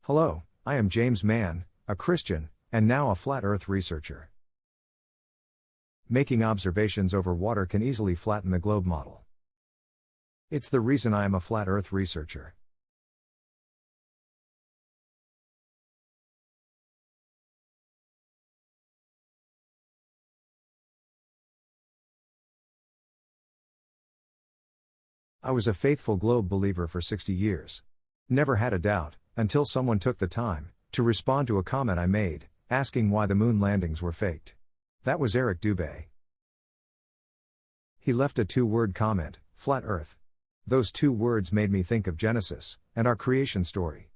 Hello, I am James Mann, a Christian, and now a flat earth researcher. Making observations over water can easily flatten the globe model. It's the reason I am a flat earth researcher. I was a faithful globe believer for 60 years. Never had a doubt, until someone took the time to respond to a comment I made, asking why the moon landings were faked. That was Eric Dubé. He left a 2-word comment, flat earth. Those 2 words made me think of Genesis, and our creation story.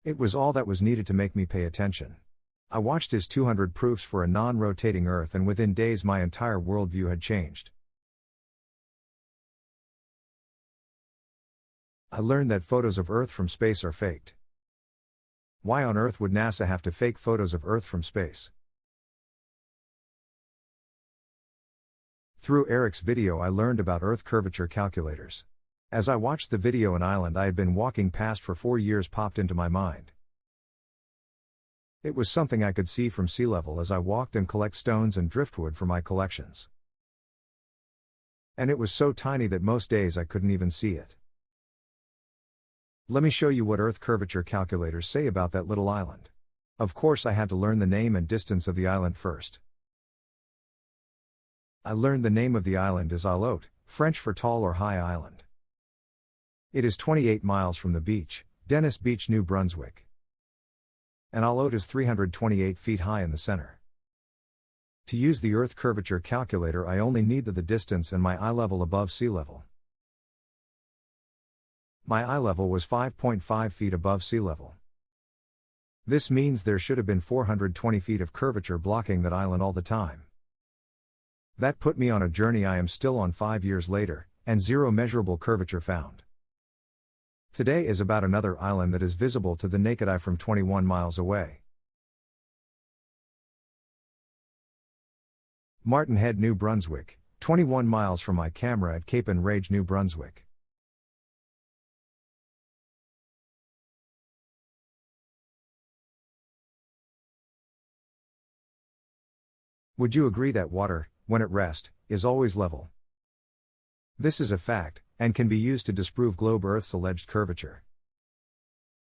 It was all that was needed to make me pay attention. I watched his 200 proofs for a non-rotating earth, and within days my entire worldview had changed. I learned that photos of Earth from space are faked. Why on earth would NASA have to fake photos of Earth from space? Through Eric's video I learned about Earth curvature calculators. As I watched the video, an island I had been walking past for 4 years popped into my mind. It was something I could see from sea level as I walked and collect stones and driftwood for my collections. And it was so tiny that most days I couldn't even see it. Let me show you what Earth curvature calculators say about that little island. Of course I had to learn the name and distance of the island first. I learned the name of the island is Îlot, French for tall or high island. It is 28 miles from the beach, Dennis Beach, New Brunswick. And Îlot is 328 feet high in the center. To use the Earth curvature calculator I only need the distance and my eye level above sea level. My eye level was 5.5 feet above sea level. This means there should have been 420 feet of curvature blocking that island all the time. That put me on a journey I am still on 5 years later, and 0 measurable curvature found. Today is about another island that is visible to the naked eye from 21 miles away. Martin Head, New Brunswick, 21 miles from my camera at Cape and Rage, New Brunswick. Would you agree that water, when at rest, is always level? This is a fact, and can be used to disprove globe Earth's alleged curvature.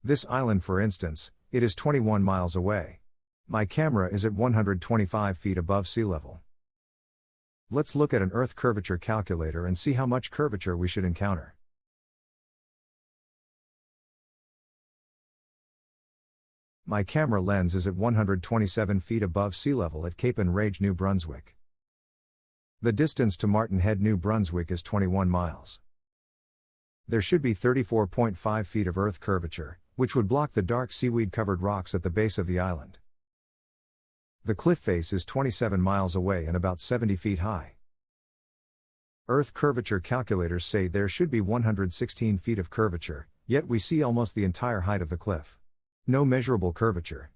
This island, for instance, it is 21 miles away. My camera is at 125 feet above sea level. Let's look at an Earth curvature calculator and see how much curvature we should encounter. My camera lens is at 127 feet above sea level at Cape and Rage, New Brunswick. The distance to Martin Head, New Brunswick is 21 miles. There should be 34.5 feet of Earth curvature, which would block the dark seaweed-covered rocks at the base of the island. The cliff face is 27 miles away and about 70 feet high. Earth curvature calculators say there should be 116 feet of curvature, yet we see almost the entire height of the cliff. No measurable curvature.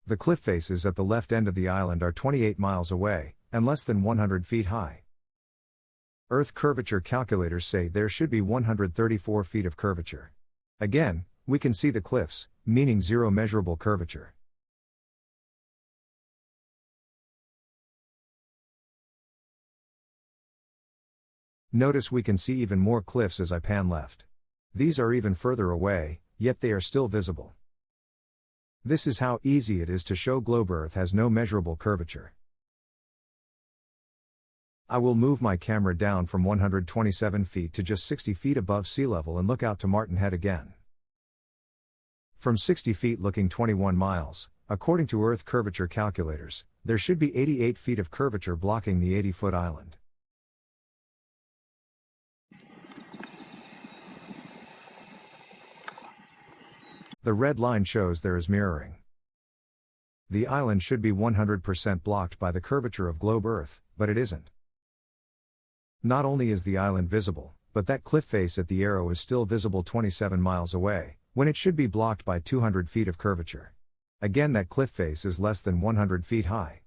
The cliff faces at the left end of the island are 28 miles away, and less than 100 feet high. Earth curvature calculators say there should be 134 feet of curvature. Again, we can see the cliffs, meaning 0 measurable curvature. Notice we can see even more cliffs as I pan left. These are even further away, yet they are still visible. This is how easy it is to show globe Earth has no measurable curvature. I will move my camera down from 127 feet to just 60 feet above sea level and look out to Martin Head again. From 60 feet looking 21 miles, according to Earth curvature calculators, there should be 88 feet of curvature blocking the 80-foot island. The red line shows there is mirroring. The island should be 100% blocked by the curvature of globe Earth, but it isn't. Not only is the island visible, but that cliff face at the arrow is still visible 27 miles away, when it should be blocked by 200 feet of curvature. Again, that cliff face is less than 100 feet high.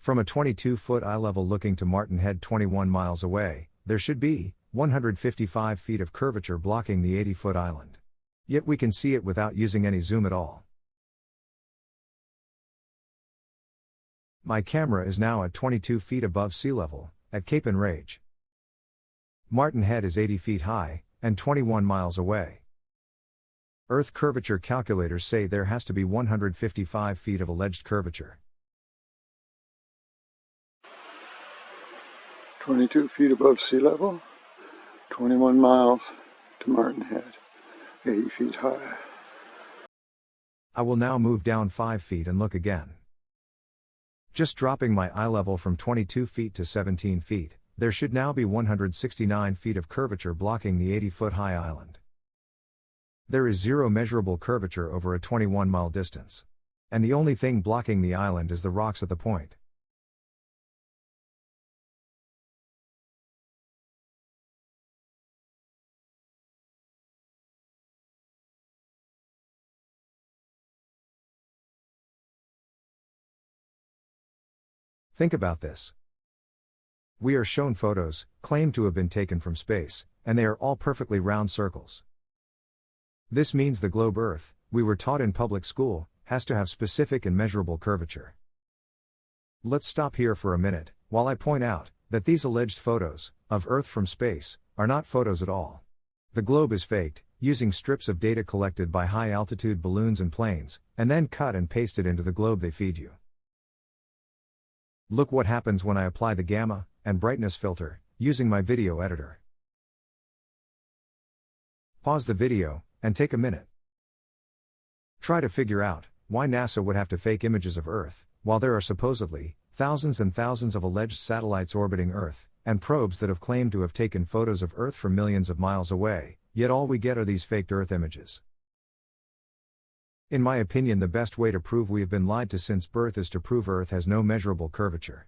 From a 22-foot eye level looking to Martin Head 21 miles away, there should be 155 feet of curvature blocking the 80-foot island. Yet we can see it without using any zoom at all. My camera is now at 22 feet above sea level, at Cape and Rage. Martin Head is 80 feet high, and 21 miles away. Earth curvature calculators say there has to be 155 feet of alleged curvature. 22 feet above sea level, 21 miles to Martin Head, 80 feet high. I will now move down 5 feet and look again. Just dropping my eye level from 22 feet to 17 feet, there should now be 169 feet of curvature blocking the 80-foot high island. There is zero measurable curvature over a 21-mile distance. And the only thing blocking the island is the rocks at the point. Think about this. We are shown photos, claimed to have been taken from space, and they are all perfectly round circles. This means the globe Earth, we were taught in public school, has to have specific and measurable curvature. Let's stop here for a minute, while I point out that these alleged photos of Earth from space are not photos at all. The globe is faked, using strips of data collected by high-altitude balloons and planes, and then cut and pasted into the globe they feed you. Look what happens when I apply the gamma and brightness filter, using my video editor. Pause the video, and take a minute. Try to figure out why NASA would have to fake images of Earth, while there are supposedly thousands and thousands of alleged satellites orbiting Earth, and probes that have claimed to have taken photos of Earth from millions of miles away, yet all we get are these faked Earth images. In my opinion, the best way to prove we have been lied to since birth is to prove Earth has no measurable curvature.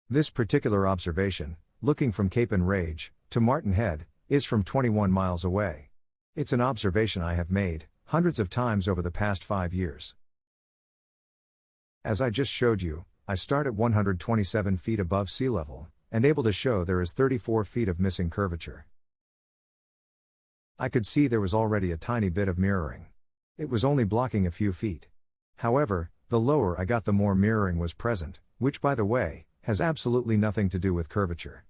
This particular observation, looking from Cape and Rage to Martin Head, is from 21 miles away. It's an observation I have made hundreds of times over the past 5 years. As I just showed you, I start at 127 feet above sea level, and able to show there is 34 feet of missing curvature. I could see there was already a tiny bit of mirroring. It was only blocking a few feet. However, the lower I got, the more mirroring was present, which, by the way, has absolutely nothing to do with curvature.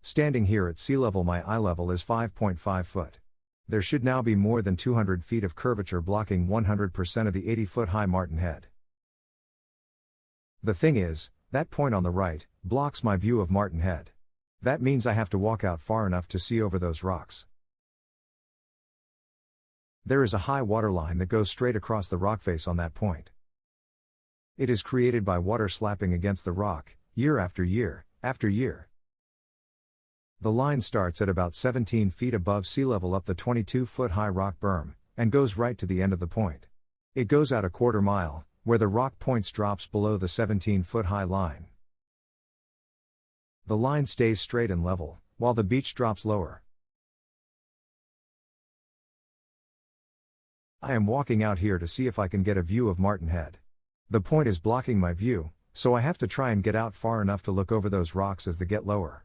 Standing here at sea level, my eye level is 5.5 foot. There should now be more than 200 feet of curvature blocking 100% of the 80-foot high Martin Head. The thing is, that point on the right blocks my view of Martin Head. That means I have to walk out far enough to see over those rocks. There is a high water line that goes straight across the rock face on that point. It is created by water slapping against the rock, year after year, after year. The line starts at about 17 feet above sea level up the 22-foot high rock berm, and goes right to the end of the point. It goes out a quarter mile, where the rock points drops below the 17-foot high line. The line stays straight and level, while the beach drops lower. I am walking out here to see if I can get a view of Martin Head. The point is blocking my view, so I have to try and get out far enough to look over those rocks as they get lower.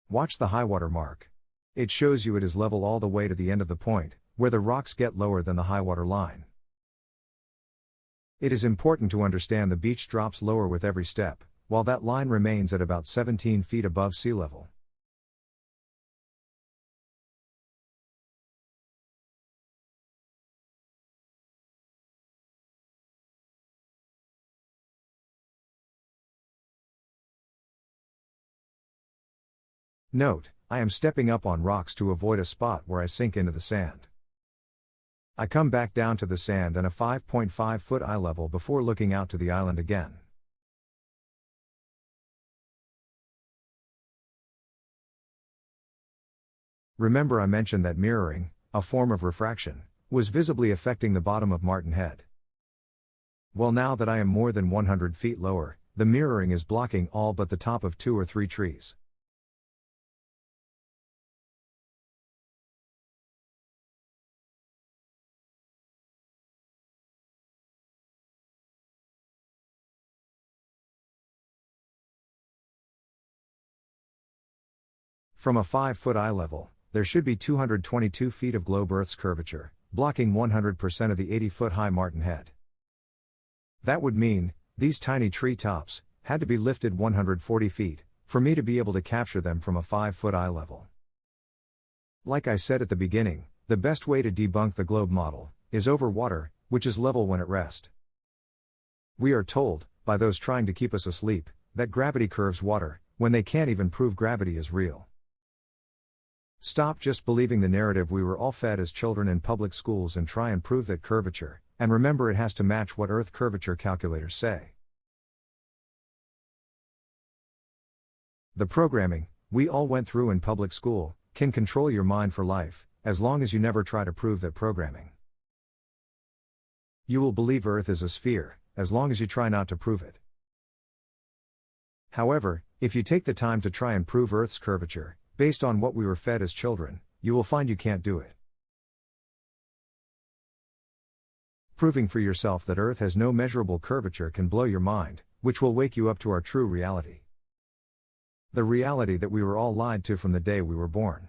Watch the high water mark. It shows you it is level all the way to the end of the point, where the rocks get lower than the high water line. It is important to understand the beach drops lower with every step, while that line remains at about 17 feet above sea level. Note, I am stepping up on rocks to avoid a spot where I sink into the sand. I come back down to the sand and a 5.5 foot eye level before looking out to the island again. Remember I mentioned that mirroring, a form of refraction, was visibly affecting the bottom of Martin Head. Well, now that I am more than 100 feet lower, the mirroring is blocking all but the top of 2 or 3 trees. From a 5-foot eye level, there should be 222 feet of globe Earth's curvature, blocking 100% of the 80-foot high Martin Head. That would mean, these tiny tree tops had to be lifted 140 feet, for me to be able to capture them from a 5-foot eye level. Like I said at the beginning, the best way to debunk the globe model is over water, which is level when at rest. We are told, by those trying to keep us asleep, that gravity curves water, when they can't even prove gravity is real. Stop just believing the narrative we were all fed as children in public schools and try and prove that curvature, and remember it has to match what Earth curvature calculators say. The programming we all went through in public school can control your mind for life, as long as you never try to prove that programming. You will believe Earth is a sphere, as long as you try not to prove it. However, if you take the time to try and prove Earth's curvature, based on what we were fed as children, you will find you can't do it. Proving for yourself that Earth has no measurable curvature can blow your mind, which will wake you up to our true reality. The reality that we were all lied to from the day we were born.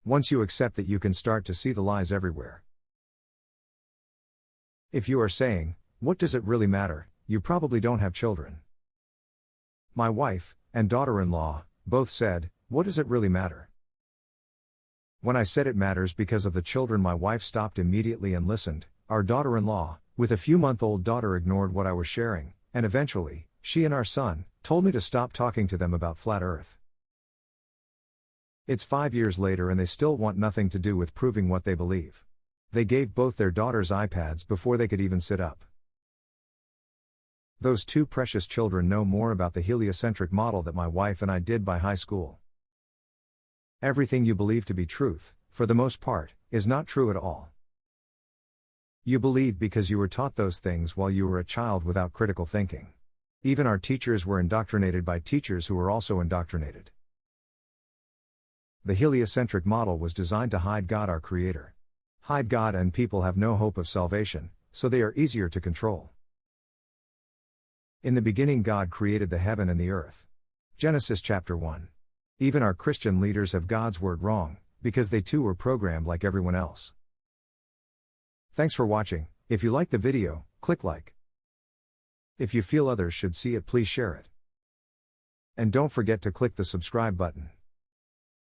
Once you accept that, you can start to see the lies everywhere. If you are saying, what does it really matter, you probably don't have children. My wife and daughter-in-law both said, what does it really matter? When I said it matters because of the children, my wife stopped immediately and listened. Our daughter-in-law, with a few-month-old daughter, ignored what I was sharing, and eventually, she and our son told me to stop talking to them about flat Earth. It's 5 years later and they still want nothing to do with proving what they believe. They gave both their daughters iPads before they could even sit up. Those two precious children know more about the heliocentric model that my wife and I did by high school. Everything you believe to be truth, for the most part, is not true at all. You believe because you were taught those things while you were a child without critical thinking. Even our teachers were indoctrinated by teachers who were also indoctrinated. The heliocentric model was designed to hide God, our Creator. Hide God, and people have no hope of salvation, so they are easier to control. In the beginning God created the heaven and the earth. Genesis chapter 1. Even our Christian leaders have God's word wrong, because they too were programmed like everyone else. Thanks for watching. If you like the video, click like. If you feel others should see it, please share it. And don't forget to click the subscribe button.